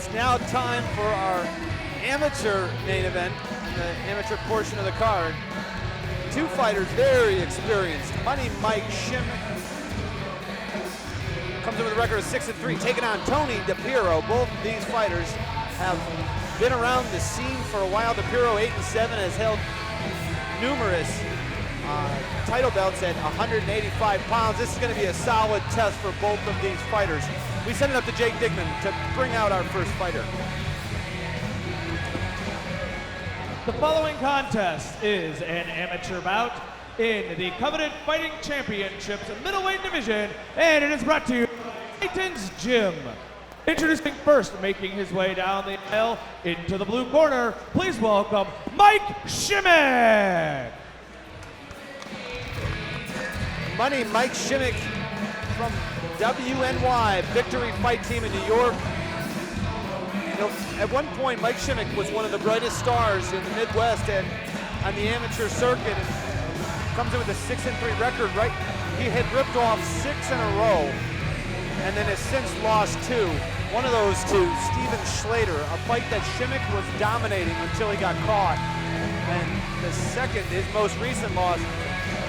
It's now time for our amateur main event, the amateur portion of the card. Two fighters very experienced. Money Mike Schimek comes in with a record of 6-3, taking on Tony Dipiero. Both of these fighters have been around the scene for a while. Dipiero 8-7 has held numerous title belts at 185 pounds. This is going to be a solid test for both of these fighters. We send it up to Jake Digman to bring out our first fighter. The following contest is an amateur bout in the Coveted Fighting Championships middleweight division, and it is brought to you by Titan's Gym. Introducing first, making his way down the aisle into the blue corner, please welcome Mike Schimek. Money Mike Schimek from WNY, Victory Fight Team in New York. You know, at one point, Mike Schimek was one of the brightest stars in the Midwest and on the amateur circuit, and comes in with a 6-3 record. Right, he had ripped off 6 in a row, and then has since lost 2. One of those two, Steven Schlater, a fight that Schimek was dominating until he got caught. And the second, his most recent loss,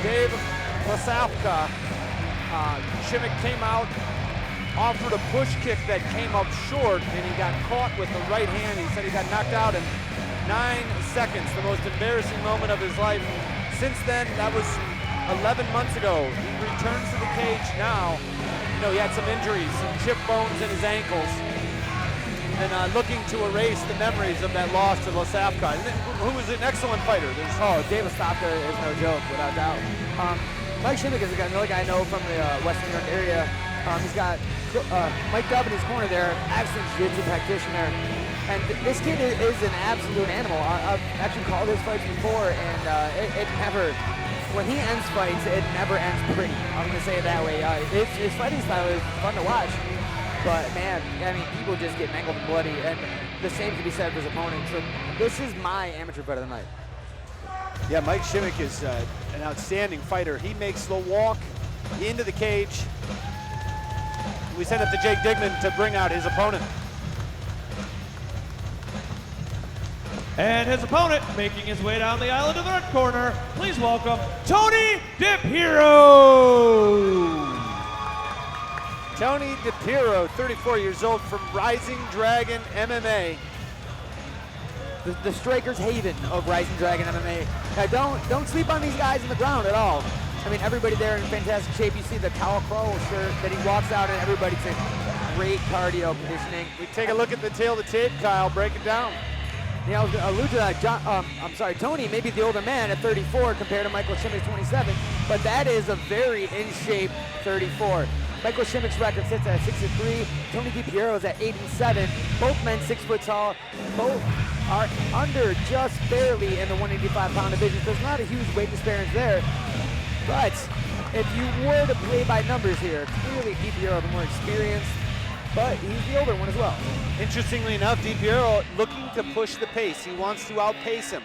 Dave Lasavka. Schimek came out, offered a push kick that came up short, and he got caught with the right hand. He said he got knocked out in 9 seconds, the most embarrassing moment of his life. Since then, that was 11 months ago. He returns to the cage now. You know, he had some injuries, some chip bones in his ankles, and looking to erase the memories of that loss to Lasavka, who was an excellent fighter. Dave Lasavka is no joke, without doubt. Mike Schimek is another guy I know from the Western New York area. He's got Mike Dubb in his corner there, excellent jiu-jitsu practitioner. And this kid is an absolute animal. I've actually called his fights before, and it never, when he ends fights, it never ends pretty. I'm going to say it that way. His fighting style is fun to watch, but man, I mean, people just get mangled and bloody, and the same can be said for his opponent. So this is my amateur fight of the night. Yeah, Mike Schimek is an outstanding fighter. He makes the walk into the cage. We send it to Jake Digman to bring out his opponent. And his opponent, making his way down the aisle into the red corner, please welcome Tony Dipiero. Tony Dipiero, 34 years old, from Rising Dragon MMA. The striker's haven of Rising Dragon MMA. Now don't sleep on these guys on the ground at all. I mean, everybody there in fantastic shape. You see the Cal Crow shirt that he walks out in, everybody's in great cardio conditioning. We take a look at the tail of the tape, Kyle, break it down. Yeah, I was going to allude to that. Tony may be the older man at 34 compared to Michael Schimek's 27, but that is a very in-shape 34. Michael Schimek's record sits at 6-3. Tony Dipiero is at 8-7. Both men 6 foot tall. Both are under just barely in the 185-pound division. So there's not a huge weight disparity there. But if you were to play by numbers here, clearly Dipiero the more experienced, but he's the older one as well. Interestingly enough, Dipiero looking to push the pace. He wants to outpace him.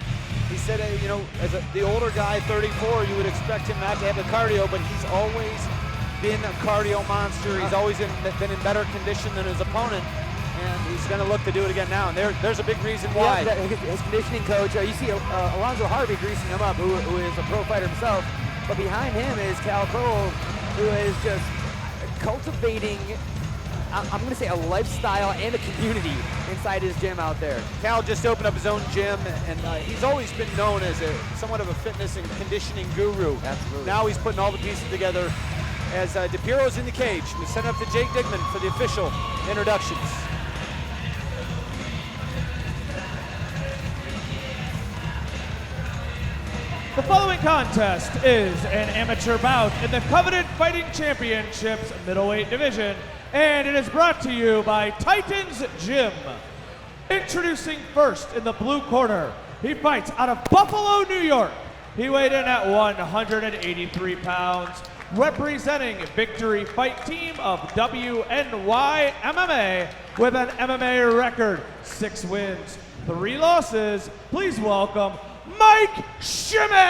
He said, you know, as the older guy, 34, you would expect him not to have the cardio, but he's always been a cardio monster. He's always been in better condition than his opponent, and he's going to look to do it again now. And there's a big reason why. Yeah, his conditioning coach, you see Alonzo Harvey greasing him up, who is a pro fighter himself, but behind him is Cal Crowell, who is just cultivating, I'm going to say, a lifestyle and a community inside his gym out there. Cal just opened up his own gym, and he's always been known as somewhat of a fitness and conditioning guru. Absolutely. Now he's putting all the pieces together. As Dipiero's in the cage, we send it up to Jake Digman for the official introductions. The following contest is an amateur bout in the Coveted Fighting Championships middleweight division, and it is brought to you by Titan's Gym. Introducing first in the blue corner, he fights out of Buffalo, New York. He weighed in at 183 pounds, representing Victory Fight Team of WNY MMA with an MMA record, 6 wins, 3 losses. Please welcome Mike Schimek!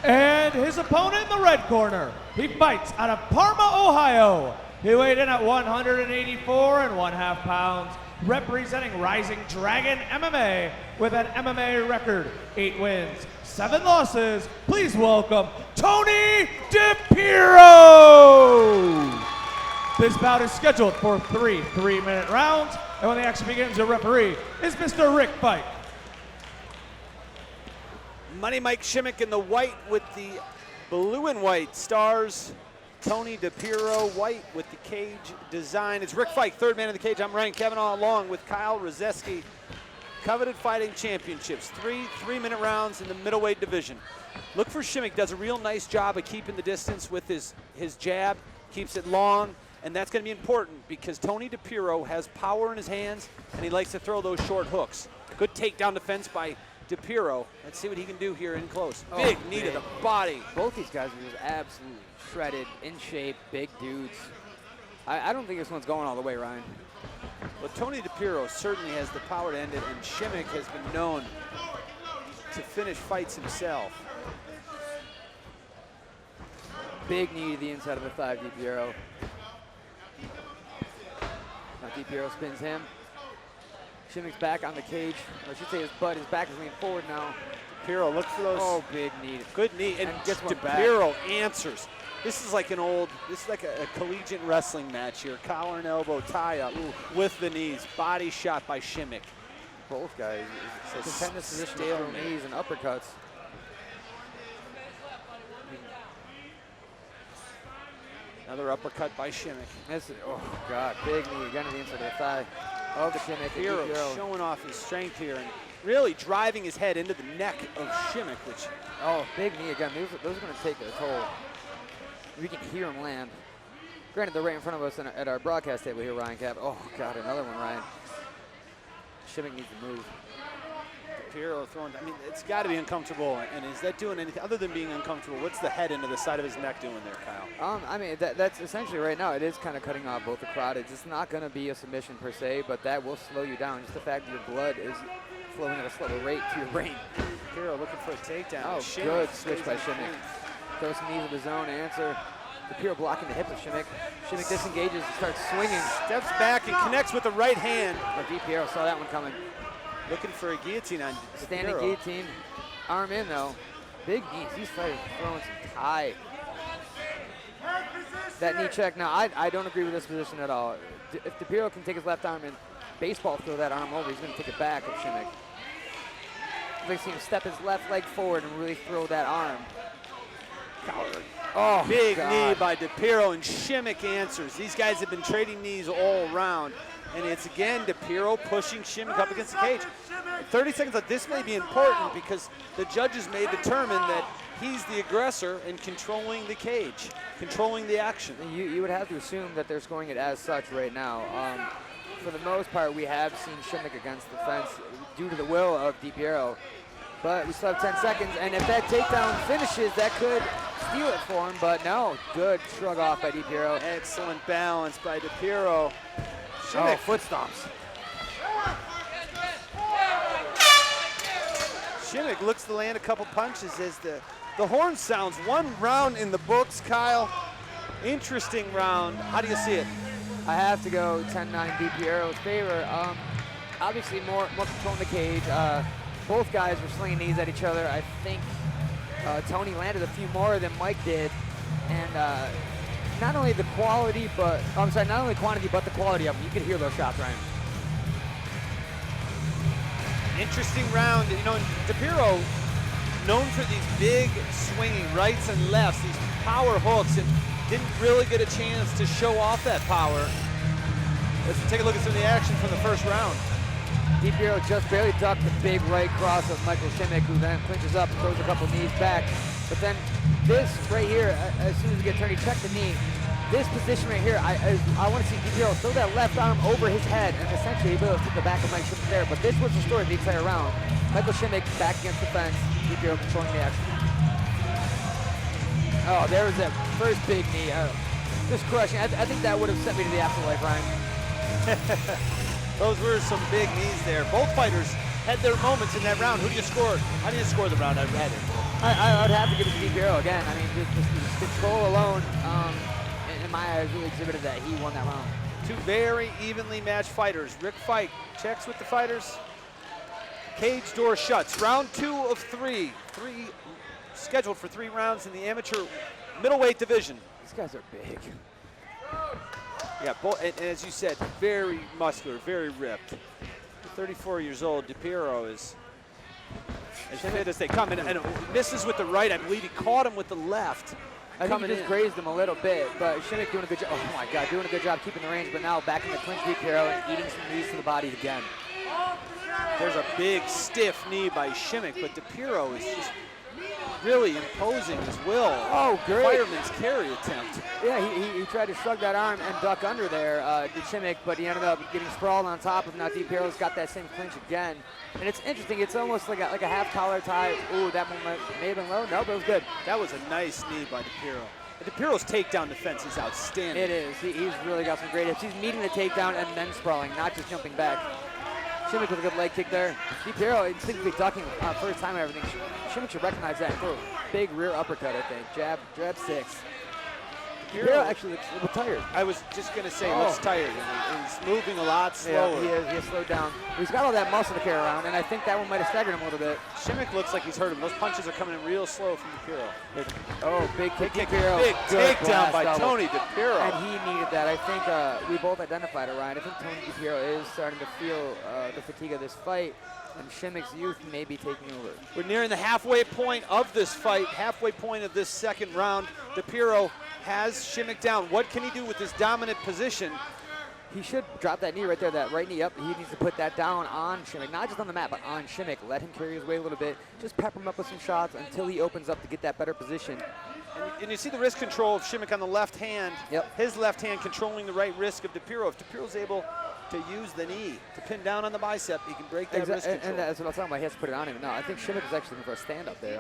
And his opponent in the red corner, he fights out of Parma, Ohio. He weighed in at 184 1/2 pounds, representing Rising Dragon MMA with an MMA record, 8 wins, 7 losses. Please welcome Tony Dipiero. This bout is scheduled for 3 3-minute rounds, and when the action begins, the referee is Mr. Rick Fike. Money Mike Schimek in the white with the blue and white stars. Tony Dipiero, white with the cage design. It's Rick Fike, third man in the cage. I'm Ryan Kavanaugh along with Kyle Rozeski. Coveted Fighting Championships, 3 3-minute rounds in the middleweight division. Look for Schimek, does a real nice job of keeping the distance with his jab, keeps it long, and that's going to be important because Tony Dipiero has power in his hands and he likes to throw those short hooks. Good takedown defense by Dipiero. Let's see what he can do here in close. Big knee to the body. Both these guys are just absolutely shredded, in shape, big dudes. I don't think this one's going all the way, Ryan. Well, Tony Dipiero certainly has the power to end it, and Schimek has been known to finish fights himself. Big knee to the inside of the thigh, Dipiero. Now Dipiero spins him. Schimek's back on the cage. Or I should say his butt, his back is leaning forward now. Dipiero, look for those. Oh, big knee. Good knee, and gets one back. Dipiero answers. This is like a collegiate wrestling match here. Collar and elbow tie up with the knees. Body shot by Schimek. Both guys contend this position with stalemate. throw knees and uppercuts. Another uppercut by Schimek. Oh, God, big knee again to the inside of the thigh of Schimek. Dipiero showing off his strength here and really driving his head into the neck of Schimek, which... Oh, big knee again. Those are going to take a toll. We can hear him land. Granted, they're right in front of us at our broadcast table here, Ryan Cap. Oh, God, another one, Ryan. Schimek needs to move. Dipiero throwing, I mean, it's got to be uncomfortable. And is that doing anything other than being uncomfortable? What's the head into the side of his neck doing there, Kyle? I mean, that's essentially right now. It is kind of cutting off both the carotids. It's not going to be a submission per se, but that will slow you down. Just the fact that your blood is flowing at a slower rate to your brain. Dipiero looking for a takedown. Oh, Schimek good switch by stays in Schimek. clean. Throws some knees of his own, answer. Dipiero blocking the hip of Schimek. Schimek disengages and starts swinging. Steps back and connects with the right hand. But Dipiero saw that one coming. Looking for a guillotine on Standing Dipiero. guillotine. Arm in, though. Big knees. These fighters throwing some tie. That knee check. Now, I don't agree with this position at all. If Dipiero can take his left arm and baseball throw that arm over, he's going to take it back of Schimek. I'd like to see him step his left leg forward and really throw that arm. Oh, big God. knee by Dipiero, and Schimek answers. These guys have been trading knees all around, and it's again Dipiero pushing Schimek up against the cage. 30 seconds left. This may be important because the judges may determine that he's the aggressor in controlling the cage, controlling the action. You would have to assume that they're scoring it as such right now. For the most part, we have seen Schimek against the fence due to the will of Dipiero. But we still have 10 seconds, and if that takedown finishes, that could steal it for him, but no. Good shrug off by Dipiero. Excellent balance by Dipiero. Schimek. Oh, foot stomps. Schimek looks to land a couple punches as the horn sounds. 1 round in the books, Kyle. Interesting round. How do you see it? I have to go 10-9 Dipiero's favor. Obviously, more control in the cage. Both guys were slinging knees at each other. I think Tony landed a few more than Mike did, and not only the quality, but not only quantity, but the quality of them. You could hear those shots, Ryan. Interesting round. You know, Dipiero, known for these big swinging rights and lefts, these power hooks, and didn't really get a chance to show off that power. Let's take a look at some of the action from the first round. Dipiero just barely ducked the big right cross of Michael Schimek, who then clinches up and throws a couple knees back. But then this right here, as soon as we get turned, he checked the knee. This position right here, I want to see Dipiero throw that left arm over his head and essentially be able to hit the back of Mike Schimek there. But this was the story of the entire round. Michael Schimek back against the fence, Dipiero controlling the action. Oh, there was that first big knee. Just crushing. I think that would have sent me to the afterlife, Ryan. Those were some big knees there. Both fighters had their moments in that round. Who do you score? How do you score the round? I would have to give it to Dipiero again. I mean, just control alone, and in my eyes, really exhibited that he won that round. Two very evenly matched fighters. Rick Fike checks with the fighters. Cage door shuts. Round 2 of 3. Scheduled for 3 rounds in the amateur middleweight division. These guys are big. Yeah, and as you said, very muscular, very ripped. 34 years old, Dipiero is as fit as they come. And misses with the right. I believe he caught him with the left. I think he just grazed him a little bit, but Schimek doing a good job. Oh my God, doing a good job keeping the range, but now back in the clinch, Dipiero and eating some knees to the body again. There's a big, stiff knee by Schimek, but Dipiero is just really imposing his will. Oh, great. Fireman's carry attempt. Yeah, he tried to shrug that arm and duck under there, did Schimek, but he ended up getting sprawled on top of him. Now Dipiero's got that same clinch again. And it's interesting, it's almost like a half collar tie. Ooh, that one may have been low. No, but it was good. That was a nice knee by Dipiero. Dipiero's takedown defense is outstanding. It is. He's really got some great hits. He's meeting the takedown and then sprawling, not just jumping back. Schimek with a good leg kick there. Dipiero instinctively ducking first time and everything. Schimek should recognize that. Throw a big rear uppercut, I think. Jab 6. Dipiero actually looks a little tired. I was just going to say, looks tired. He's moving a lot slower. Yeah, he has slowed down. He's got all that muscle to carry around, and I think that one might have staggered him a little bit. Schimek looks like he's hurt him. Those punches are coming in real slow from Dipiero. Oh, big kick, Dipiero. Big takedown by Tony Dipiero. And he needed that. I think we both identified it, Ryan. I think Tony Dipiero is starting to feel the fatigue of this fight, and Schimek's youth may be taking over. We're nearing the halfway point of this fight, halfway point of this second round. Dipiero has Schimek down. What can he do with this dominant position? He should drop that knee right there, that right knee up. He needs to put that down on Schimek, not just on the mat, but on Schimek. Let him carry his weight a little bit. Just pepper him up with some shots until he opens up to get that better position. And you see the wrist control of Schimek on the left hand. Yep. His left hand controlling the right wrist of Dipiero. If Dipiero's able to use the knee to pin down on the bicep, he can break that wrist control. And that's what I'm talking about. He has to put it on him. No, I think Schimek was actually looking for a stand-up there.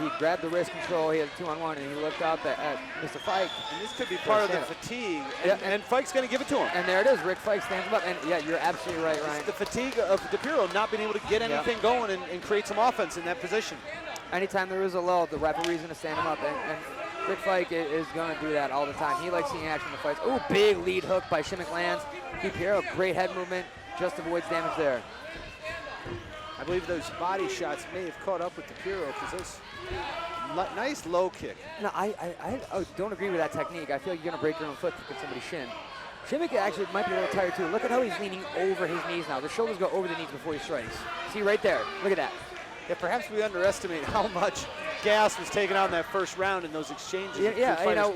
He grabbed the wrist control. He had a 2-on-1, and he looked up at Mr. Fike. And this could be part of the fatigue. And Fike's going to give it to him. And there it is. Rick Fike stands him up. And yeah, you're absolutely right, Ryan. It's the fatigue of Dipiero not being able to get anything going and create some offense in that position. Anytime there is a lull, the referee's going to stand him up. And Rick Fike is going to do that all the time. He likes seeing action in the fights. Oh, big lead hook by Schimek lands. Dipiero, great head movement, just avoids damage there. I believe those body shots may have caught up with Dipiero because those nice low kick. No, I don't agree with that technique. I feel like you're going to break your own foot kicking somebody's shin. Schimek actually might be a little tired too. Look at how he's leaning over his knees now. The shoulders go over the knees before he strikes. See right there. Look at that. Yeah, perhaps we underestimate how much gas was taken out in that first round in those exchanges. Yeah, you know,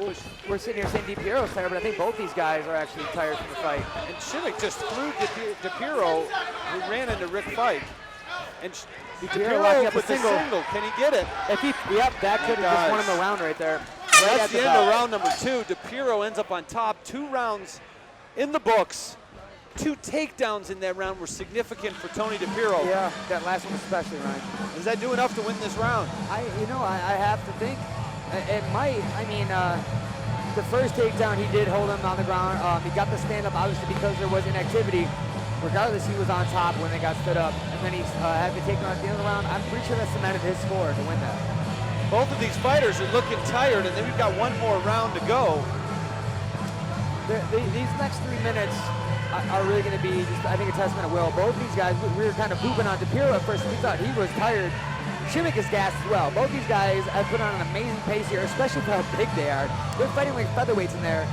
we're sitting here saying Dipiero's tired, but I think both these guys are actually tired from the fight. And Schimek just threw Dipiero, who ran into Rick Fike. And Dipiero locking up with the single. Can he get it? If he, yep, that could have just won him the round right there. That's the end of round number 2. Dipiero ends up on top. 2 rounds in the books. 2 takedowns in that round were significant for Tony Dipiero. Yeah, that last one especially, Ryan. Does that do enough to win this round? I have to think it might. I mean, the first takedown he did hold him on the ground. He got the stand up obviously because there was inactivity. Regardless, he was on top when they got stood up, and then he's had to take him at the end of the round. I'm pretty sure that cemented his score to win that. Both of these fighters are looking tired, and then we've got one more round to go. These next 3 minutes are really going to be, just, I think, a testament of will. Both these guys, we were kind of pooping on Dipiero at first. We thought he was tired. Schimek is gassed as well. Both these guys have put on an amazing pace here, especially for how big they are. They're fighting like featherweights in there,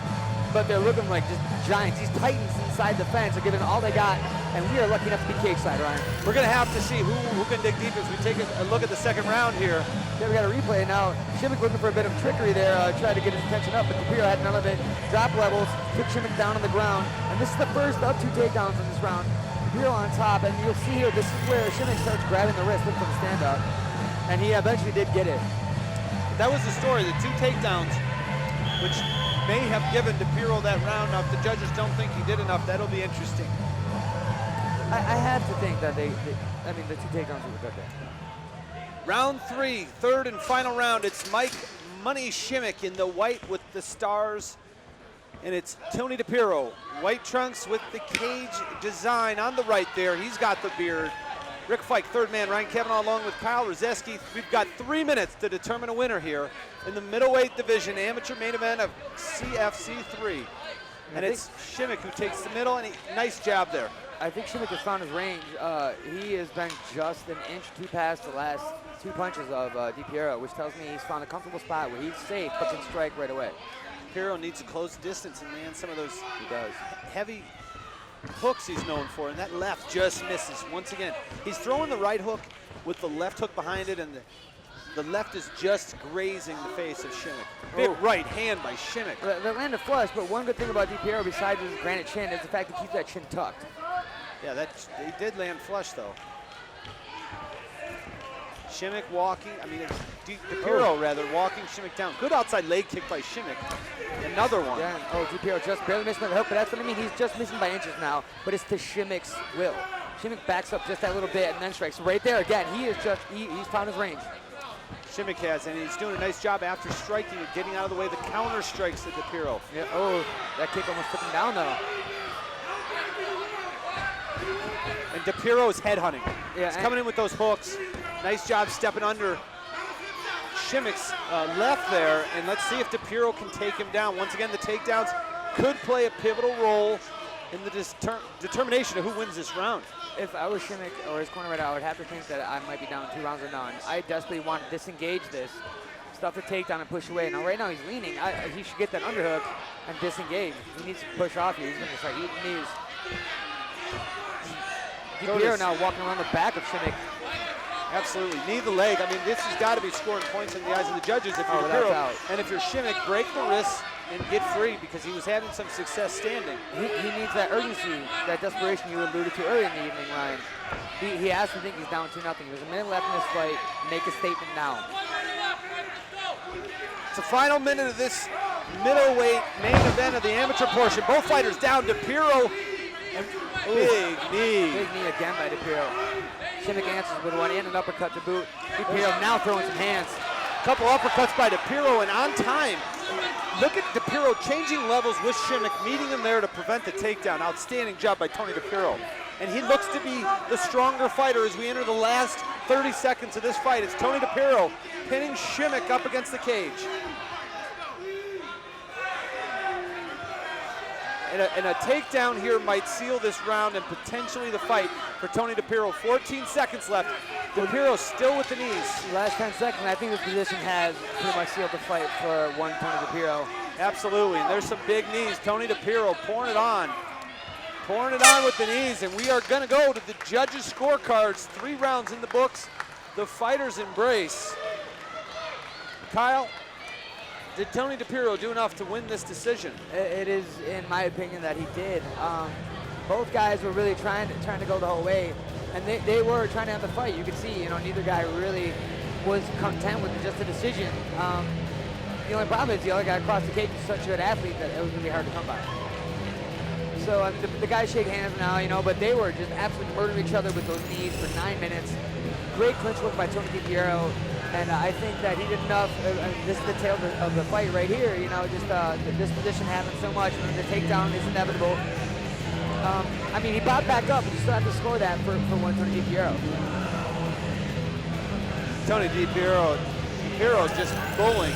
but they're looking like just giants. These titans inside the fence are giving all they got, and we are lucky enough to be cage side, Ryan. We're going to have to see who can dig deep as we take a look at the second round here. Yeah, we got a replay now. Schimek looking for a bit of trickery there, tried to get his attention up, but Dipiero had none of it. Drop levels, took Schimek down on the ground, and this is the first of 2 takedowns in this round. Dipiero on top, and you'll see here, this is where Schimek starts grabbing the wrist, looking for the stand-up, and he eventually did get it. That was the story, the 2 takedowns, which may have given Dipiero that round. Now, if the judges don't think he did enough, that'll be interesting. I have to think that the 2 takedowns were good there. Round 3, third and final round. It's Mike Money Schimek in the white with the stars. And it's Tony Dipiero, white trunks with the cage design on the right there. He's got the beard. Rick Fike, third man. Ryan Kavanaugh along with Kyle Rozeski. We've got 3 minutes to determine a winner here in the middleweight division, amateur main event of CFC3. And it's Schimek who takes the middle, and nice job there. I think Schimek has found his range. He has been just an inch too past the last 2 punches of Dipiero, which tells me he's found a comfortable spot where he's safe but can strike right away. Dipiero needs to close the distance and land some of those He does. heavy hooks he's known for, and that left just misses once again. He's throwing the right hook with the left hook behind it, and the left is just grazing the face of Schimek. Big right hand by Schimek. That landed flush, but one good thing about Dipiero besides his granite chin is the fact that he keeps that chin tucked. Yeah, he did land flush though. Schimek walking, Dipiero rather, walking Schimek down. Good outside leg kick by Schimek. Another one. Yeah, Dipiero just barely missed the hook, but that's what I mean. He's just missing by inches now, but it's to Schimek's will. Schimek backs up just that little bit and then strikes. Right there again, he's found his range. Schimek has, and he's doing a nice job after striking and getting out of the way. The counter strikes to Dipiero. Yeah, that kick almost took him down though. And Dipiero is headhunting. Yeah, he's coming in with those hooks. Nice job stepping under Schimek's left there, and let's see if Dipiero can take him down. Once again, the takedowns could play a pivotal role in the determination of who wins this round. If I was Schimek or his corner right now, I would have to think that I might be down 2 rounds or none. I desperately want to disengage this, stuff the takedown and push away. Now right now he's leaning. He should get that underhook and disengage. He needs to push off here. He's going to start eating knees. Dipiero now walking around the back of Schimek. Absolutely, knee the leg. I mean, this has got to be scoring points in the eyes of the judges if you're Dipiero. And if you're Schimek, break the wrists and get free because he was having some success standing. He needs that urgency, that desperation you alluded to earlier in the evening, Ryan. He has to think he's down 2-0. There's a minute left in this fight. Make a statement now. It's the final minute of this middleweight main event of the amateur portion. Both fighters down. Dipiero, and big knee. Big knee again by Dipiero. Schimek answers with one and an uppercut to boot. Dipiero now throwing some hands. Couple uppercuts by Dipiero, and on time. Look at Dipiero changing levels with Schimek, meeting him there to prevent the takedown. Outstanding job by Tony Dipiero. And he looks to be the stronger fighter as we enter the last 30 seconds of this fight. It's Tony Dipiero pinning Schimek up against the cage. And a takedown here might seal this round and potentially the fight for Tony Dipiero. 14 seconds left. Dipiero still with the knees. Last 10 seconds, I think this position has pretty much sealed the fight for one Tony Dipiero. Absolutely, and there's some big knees. Tony Dipiero pouring it on. Pouring it on with the knees, and we are gonna go to the judges' scorecards. 3 rounds in the books. The fighters embrace. Kyle, did Tony Dipiero do enough to win this decision? It is, in my opinion, that he did. Both guys were really trying to go the whole way, and they were trying to have the fight. You could see, neither guy really was content with just a decision. The only problem is the other guy across the cage is such a good athlete that it was really hard to come by. So I mean, the guys shake hands now, but they were just absolutely murdering each other with those knees for 9 minutes. Great clinch work by Tony Dipiero. And I think that he did enough. This is the tail of the fight right here. This position happens so much, and the takedown is inevitable. I mean, he popped back up, but you still have to score that for one Tony Dipiero. Tony Dipiero just bullying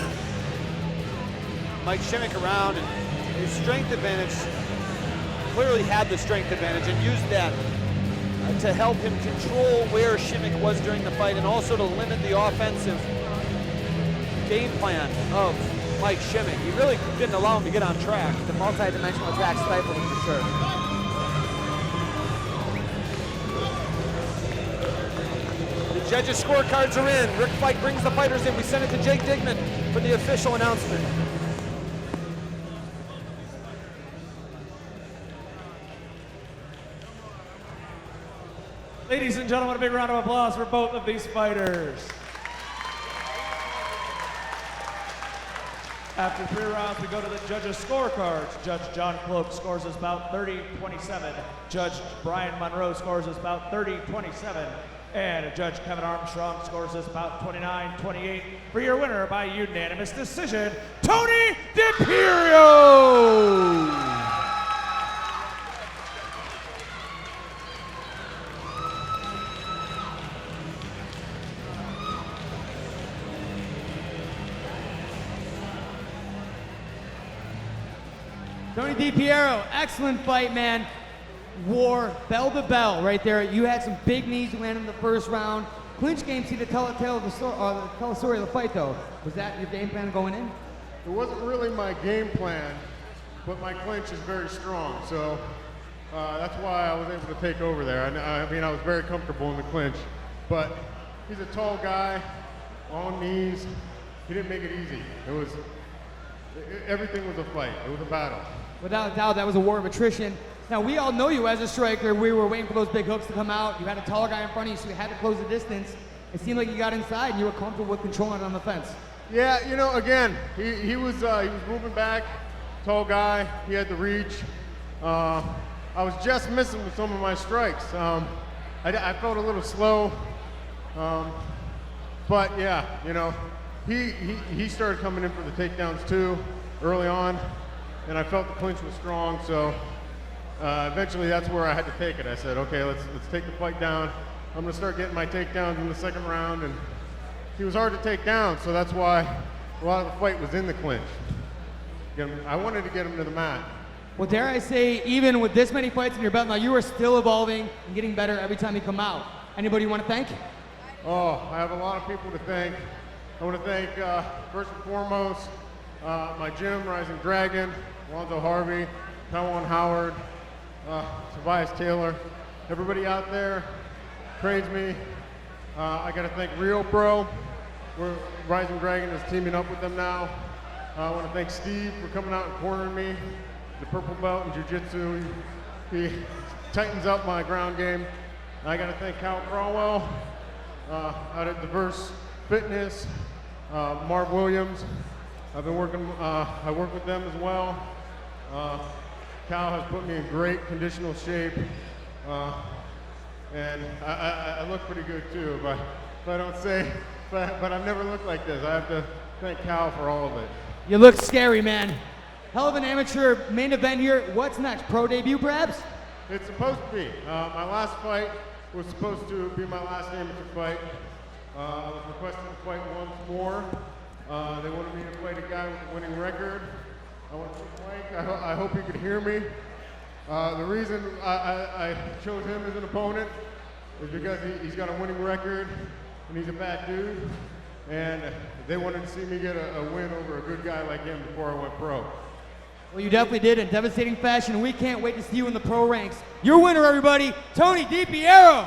Mike Schimek around, and his strength advantage, clearly had the strength advantage and used that to help him control where Schimek was during the fight and also to limit the offensive game plan of Mike Schimek. He really didn't allow him to get on track. The multi-dimensional attack stifled him for sure. The judges' scorecards are in. Rick Fike brings the fighters in. We send it to Jake Digman for the official announcement. Ladies and gentlemen, a big round of applause for both of these fighters. After 3 rounds, we go to the judges' scorecards. Judge John Cloak scores his bout 30-27. Judge Brian Monroe scores his bout 30-27. And Judge Kevin Armstrong scores his bout 29-28. For your winner by unanimous decision, Tony Dipiero! Tony Dipiero, excellent fight, man. War bell to bell right there. You had some big knees you landed in the first round. Clinch game seemed to tell the story of the fight, though. Was that your game plan going in? It wasn't really my game plan, but my clinch is very strong, so that's why I was able to take over there. I mean, I was very comfortable in the clinch, but he's a tall guy, long knees. He didn't make it easy. Everything was a fight. It was a battle. Without a doubt, that was a war of attrition. Now, we all know you as a striker. We were waiting for those big hooks to come out. You had a taller guy in front of you, so you had to close the distance. It seemed like you got inside and you were comfortable with controlling it on the fence. Yeah, you know, again, he was moving back, tall guy. He had the reach. I was just missing with some of my strikes. I felt a little slow, but yeah, you know, he started coming in for the takedowns too early on, and I felt the clinch was strong. So eventually, that's where I had to take it. I said, okay, let's take the fight down. I'm gonna start getting my takedowns in the second round, and he was hard to take down, so that's why a lot of the fight was in the clinch. I wanted to get him to the mat. Well, dare I say, even with this many fights in your belt now, you are still evolving and getting better every time you come out. Anybody you want to thank? Oh, I have a lot of people to thank. I want to thank, first and foremost, my gym, Rising Dragon, Alonzo Harvey, Talon Howard, Tobias Taylor, everybody out there trains me. I got to thank Rio Pro. Rising Dragon is teaming up with them now. I want to thank Steve for coming out and cornering me. The purple belt in jiu-jitsu. He tightens up my ground game. I got to thank Cal Cromwell out at Diverse Fitness. Marv Williams. I've been working. I work with them as well. Cal has put me in great conditional shape. And I look pretty good too, if I don't say, but I've never looked like this. I have to thank Cal for all of it. You look scary, man. Hell of an amateur main event here. What's next? Pro debut, perhaps? It's supposed to be. My last fight was supposed to be my last amateur fight. I was requested to fight once more. They wanted me to fight a guy with a winning record. I want to Mike. I hope he could hear me. The reason I chose him as an opponent is because he's got a winning record and he's a bad dude. And they wanted to see me get a win over a good guy like him before I went pro. Well, you definitely did in devastating fashion. We can't wait to see you in the pro ranks. Your winner, everybody, Tony Dipiero.